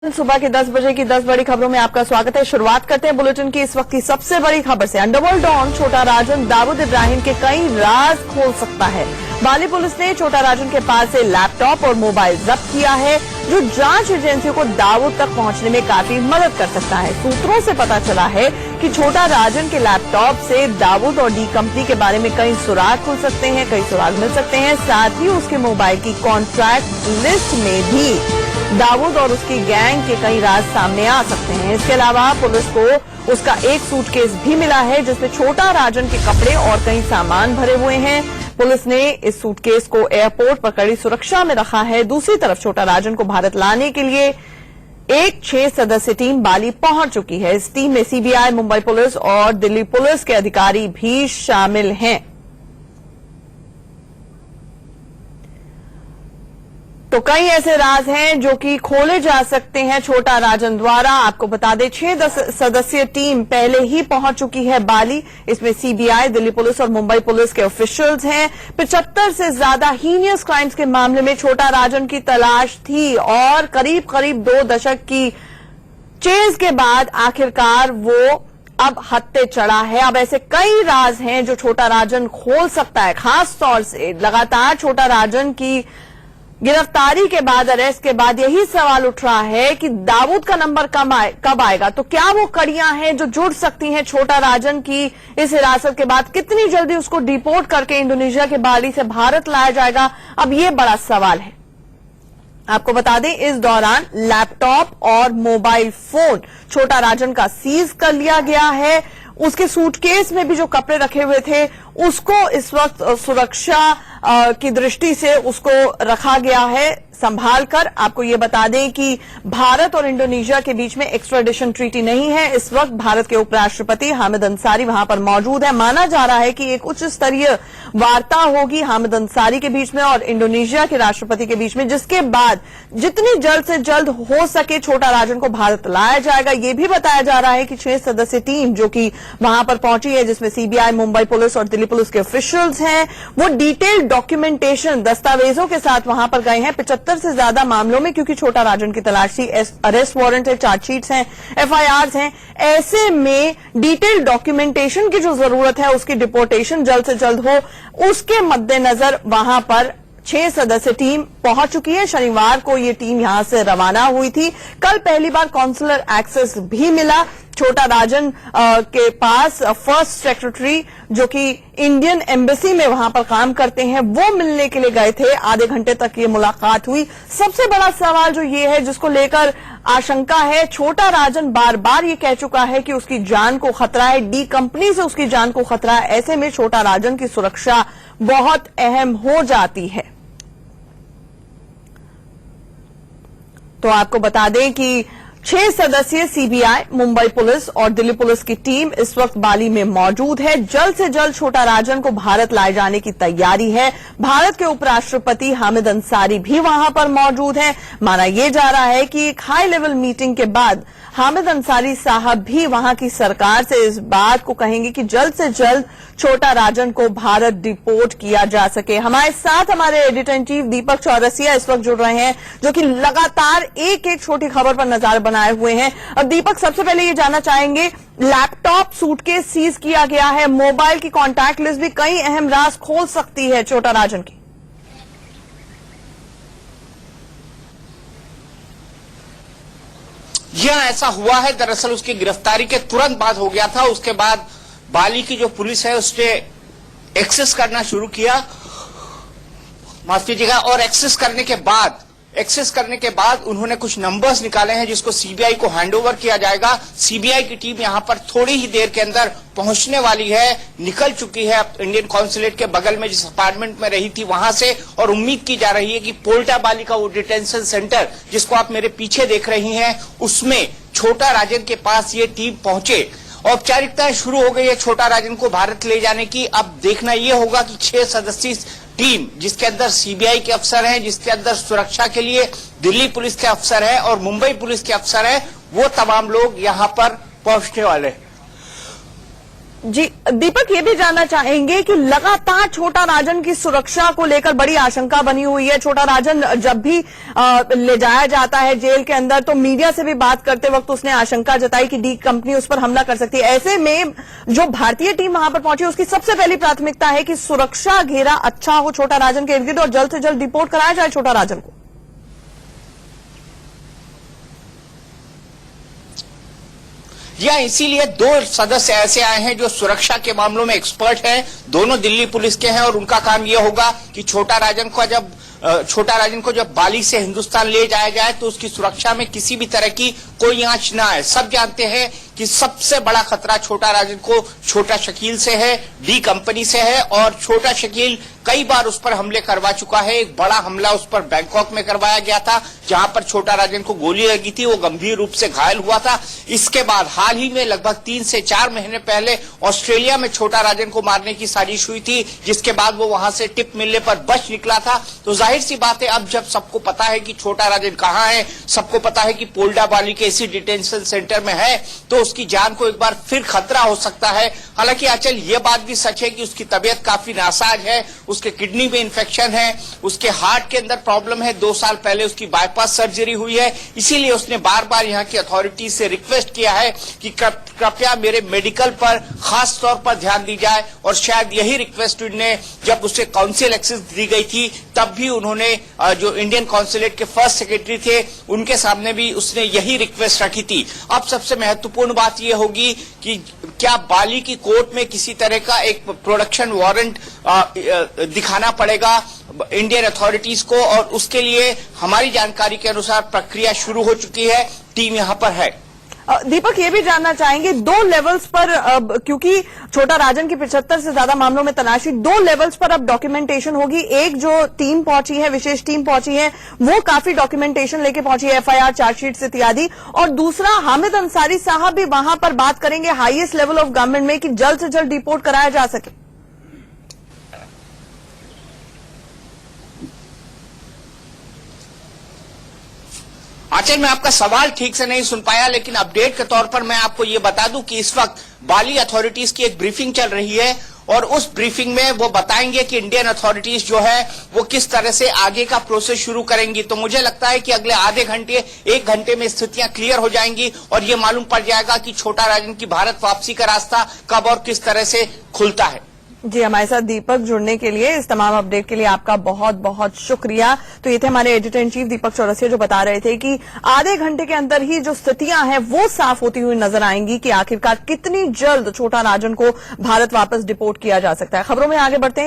सुबह के 10 बजे की 10 बड़ी खबरों में आपका स्वागत है। शुरुआत करते हैं बुलेटिन की इस वक्त की सबसे बड़ी खबर से। अंडरवर्ल्ड डॉन छोटा राजन दाऊद इब्राहिम के कई राज खोल सकता है। बाली पुलिस ने छोटा राजन के पास से लैपटॉप और मोबाइल जब्त किया है, जो जांच एजेंसियों को दाऊद तक पहुंचने में काफी मदद कर सकता है। सूत्रों से पता चला है कि छोटा राजन के लैपटॉप से दाऊद और डी कंपनी के बारे में कई सुराग खुल सकते हैं, कई सुराग मिल सकते हैं। साथ ही उसके मोबाइल की कॉन्ट्रैक्ट लिस्ट में भी दाऊद और उसकी गैंग के कई राज सामने आ सकते हैं। इसके अलावा पुलिस को उसका एक सूटकेस भी मिला है, जिसमें छोटा राजन के कपड़े और कई सामान भरे हुए हैं। पुलिस ने इस सूटकेस को एयरपोर्ट पर कड़ी सुरक्षा में रखा है। दूसरी तरफ छोटा राजन को भारत लाने के लिए एक 6 सदस्यीय टीम बाली पहुंच चुकी है। इस टीम में सीबीआई, मुंबई पुलिस और दिल्ली पुलिस के अधिकारी भी शामिल हैं। तो कई ऐसे राज हैं जो कि खोले जा सकते हैं छोटा राजन द्वारा। आपको बता दें 6 सदस्यीय टीम पहले ही पहुंच चुकी है बाली। इसमें सीबीआई, दिल्ली पुलिस और मुंबई पुलिस के ऑफिशियल्स हैं। 75 से ज्यादा हीनियस क्राइम्स के मामले में छोटा राजन की तलाश थी और करीब 2 दशक की चेज के बाद आखिरकार वो अब हत्थे चढ़ा है। अब ऐसे कई राज हैं जो छोटा राजन खोल सकता है। खास तौर से लगातार छोटा राजन की गिरफ्तारी के बाद, अरेस्ट के बाद यही सवाल उठ रहा है कि दाऊद का नंबर कब आएगा। तो क्या वो कड़ियां हैं जो जुड़ सकती हैं छोटा राजन की इस हिरासत के बाद? कितनी जल्दी उसको डिपोर्ट करके इंडोनेशिया के बाली से भारत लाया जाएगा, अब ये बड़ा सवाल है। आपको बता दें इस दौरान लैपटॉप और मोबाइल फोन छोटा राजन का सीज कर लिया गया है। उसके सूटकेस में भी जो कपड़े रखे हुए थे उसको इस वक्त सुरक्षा की दृष्टि से उसको रखा गया है संभाल कर। आपको ये बता दें कि भारत और इंडोनेशिया के बीच में एक्स्ट्राडिशन ट्रीटी नहीं है। इस वक्त भारत के उपराष्ट्रपति हामिद अंसारी वहां पर मौजूद है। माना जा रहा है कि एक उच्च स्तरीय वार्ता होगी हामिद अंसारी के बीच में और इंडोनेशिया के राष्ट्रपति के बीच में, जिसके बाद जितनी जल्द से जल्द हो सके छोटा राजन को भारत लाया जाएगा। ये भी बताया जा रहा है कि 6 सदस्यीय टीम जो कि वहां पर पहुंची है, जिसमें सीबीआई, मुंबई पुलिस और दिल्ली पुलिस के ऑफिशियल्स हैं, वो डिटेल्ड डॉक्यूमेंटेशन दस्तावेजों के साथ वहां पर गए हैं 75 से ज्यादा मामलों में, क्योंकि छोटा राजन की तलाश थी। अरेस्ट वारंट है, चार्जशीट्स हैं, एफआईआर्स हैं। ऐसे में डिटेल्ड डॉक्यूमेंटेशन की जो जरूरत है, उसकी डिपोर्टेशन जल्द से जल्द हो, उसके मद्देनजर वहां पर 6 सदस्यीय टीम पहुंच चुकी है। शनिवार को ये टीम यहां से रवाना हुई थी। कल पहली बार कॉन्सुलर एक्सेस भी मिला छोटा राजन के पास। फर्स्ट सेक्रेटरी जो कि इंडियन एम्बेसी में वहां पर काम करते हैं, वो मिलने के लिए गए थे। आधे घंटे तक ये मुलाकात हुई। सबसे बड़ा सवाल जो ये है, जिसको लेकर आशंका है, छोटा राजन बार बार ये कह चुका है कि उसकी जान को खतरा है, डी कंपनी से उसकी जान को खतरा है। ऐसे में छोटा राजन की सुरक्षा बहुत अहम हो जाती है। तो आपको बता दें कि 6 सदस्यीय सीबीआई, मुंबई पुलिस और दिल्ली पुलिस की टीम इस वक्त बाली में मौजूद है। जल्द से जल्द छोटा राजन को भारत लाए जाने की तैयारी है। भारत के उपराष्ट्रपति हामिद अंसारी भी वहां पर मौजूद हैं। माना यह जा रहा है कि एक हाई लेवल मीटिंग के बाद हामिद अंसारी साहब भी वहां की सरकार से इस बात को कहेंगे कि जल्द से जल्द छोटा राजन को भारत डिपोर्ट किया जा सके। हमारे साथ हमारे एडिटर इन चीफ दीपक चौरसिया इस वक्त जुड़ रहे हैं, जो कि लगातार एक एक छोटी खबर पर नजर बनाए हुए हैं। अब दीपक, सबसे पहले ये जानना चाहेंगे, लैपटॉप, सूटकेस सीज किया गया है, मोबाइल की कॉन्टैक्ट लिस्ट भी कई अहम राज खोल सकती है छोटा राजन की। यह ऐसा हुआ है, दरअसल उसकी गिरफ्तारी के तुरंत बाद हो गया था। उसके बाद बाली की जो पुलिस है उसने एक्सेस करना शुरू किया, माफ कीजिएगा, और एक्सेस करने के बाद उन्होंने कुछ नंबर्स निकाले हैं जिसको सीबीआई को हैंडओवर किया जाएगा। सीबीआई की टीम यहां पर थोड़ी ही देर के अंदर पहुंचने वाली है, निकल चुकी है इंडियन कॉन्सुलेट के बगल में जिस अपार्टमेंट में रही थी वहां से, और उम्मीद की जा रही है कि पोल्टा बाली का वो डिटेंशन सेंटर जिसको आप मेरे पीछे देख रही हैं, उसमें छोटा राजन के पास ये टीम पहुंचे। औपचारिकताएं शुरू हो गई है छोटा राजन को भारत ले जाने की। अब देखना यह होगा कि 6 सदस्यीय टीम, जिसके अंदर सीबीआई के अफसर हैं, जिसके अंदर सुरक्षा के लिए दिल्ली पुलिस के अफसर हैं और मुंबई पुलिस के अफसर हैं, वो तमाम लोग यहां पर पहुंचने वाले हैं। जी दीपक, ये भी जानना चाहेंगे कि लगातार छोटा राजन की सुरक्षा को लेकर बड़ी आशंका बनी हुई है। छोटा राजन जब भी ले जाया जाता है जेल के अंदर तो मीडिया से भी बात करते वक्त उसने आशंका जताई कि डी कंपनी उस पर हमला कर सकती है। ऐसे में जो भारतीय टीम वहां पर पहुंची उसकी सबसे पहली प्राथमिकता है कि सुरक्षा घेरा अच्छा हो छोटा राजन के इर्द गिर्द और जल्द से जल्द डिपोर्ट कराया जाए छोटा राजन को। या इसीलिए दो सदस्य ऐसे आए हैं जो सुरक्षा के मामलों में एक्सपर्ट हैं, दोनों दिल्ली पुलिस के हैं और उनका काम यह होगा कि छोटा राजन को जब बाली से हिंदुस्तान ले जाया जाए तो उसकी सुरक्षा में किसी भी तरह की कोई आंच ना आए। सब जानते हैं कि सबसे बड़ा खतरा छोटा राजन को छोटा शकील से है, डी कंपनी से है और छोटा शकील कई बार उस पर हमले करवा चुका है। एक बड़ा हमला उस पर बैंकॉक में करवाया गया था जहां पर छोटा राजन को गोली लगी थी, वो गंभीर रूप से घायल हुआ था। इसके बाद हाल ही में लगभग 3 से 4 महीने पहले ऑस्ट्रेलिया में छोटा राजन को मारने की साजिश हुई थी, जिसके बाद वो वहां से टिप मिलने पर बच निकला था। तो जाहिर सी बात है अब जब सबको पता है कि छोटा राजन कहां है, सबको पता है कि पोल्डा बाली के इसी डिटेंशन सेंटर में है, तो उसकी जान को एक बार फिर खतरा हो सकता है। हालांकि आंचल ये बात भी सच है कि उसकी तबीयत काफी नासाज है, उसके किडनी में इंफेक्शन है, उसके हार्ट के अंदर प्रॉब्लम है, 2 साल पहले उसकी बाईपास सर्जरी हुई है। इसीलिए उसने बार बार यहाँ की अथॉरिटीज से रिक्वेस्ट किया है कि कृपया मेरे मेडिकल पर खास तौर पर ध्यान दी जाए और शायद यही रिक्वेस्ट उन्हें जब उसे काउंसिल एक्सेस दी गई थी तब भी उन्होंने जो इंडियन कॉन्सुलेट के फर्स्ट सेक्रेटरी थे उनके सामने भी उसने यही रिक्वेस्ट रखी थी। अब सबसे महत्वपूर्ण बात यह होगी कि क्या बाली की कोर्ट में किसी तरह का एक प्रोडक्शन वारंट दिखाना पड़ेगा इंडियन अथॉरिटीज को और उसके लिए हमारी जानकारी के अनुसार प्रक्रिया शुरू हो चुकी है, टीम यहां पर है। दीपक, ये भी जानना चाहेंगे 2 लेवल्स पर क्योंकि छोटा राजन की 75 से ज्यादा मामलों में तलाशी 2 लेवल्स पर अब डॉक्यूमेंटेशन होगी। एक जो टीम पहुंची है, विशेष टीम पहुंची है, वो काफी डॉक्यूमेंटेशन लेके पहुंची है, एफआईआर, चार्जशीट इत्यादि। और दूसरा हामिद अंसारी साहब भी वहां पर बात करेंगे हाईएस्ट लेवल ऑफ गवर्नमेंट में कि जल्द से जल्द डिपोर्ट कराया जा सके। आचल, मैं आपका सवाल ठीक से नहीं सुन पाया, लेकिन अपडेट के तौर पर मैं आपको ये बता दूं कि इस वक्त बाली अथॉरिटीज की एक ब्रीफिंग चल रही है और उस ब्रीफिंग में वो बताएंगे कि इंडियन अथॉरिटीज जो है वो किस तरह से आगे का प्रोसेस शुरू करेंगी। तो मुझे लगता है कि अगले आधे घंटे 1 घंटे में स्थितियां क्लियर हो जाएंगी और ये मालूम पड़ जाएगा कि छोटा राजन की भारत वापसी का रास्ता कब और किस तरह से खुलता है। जी, हमारे साथ दीपक जुड़ने के लिए, इस तमाम अपडेट के लिए आपका बहुत बहुत शुक्रिया। तो ये थे हमारे एडिटर इन चीफ दीपक चौरसिया जो बता रहे थे कि आधे घंटे के अंदर ही जो स्थितियां हैं वो साफ होती हुई नजर आएंगी कि आखिरकार कितनी जल्द छोटा राजन को भारत वापस डिपोर्ट किया जा सकता है। खबरों में आगे बढ़ते हैं।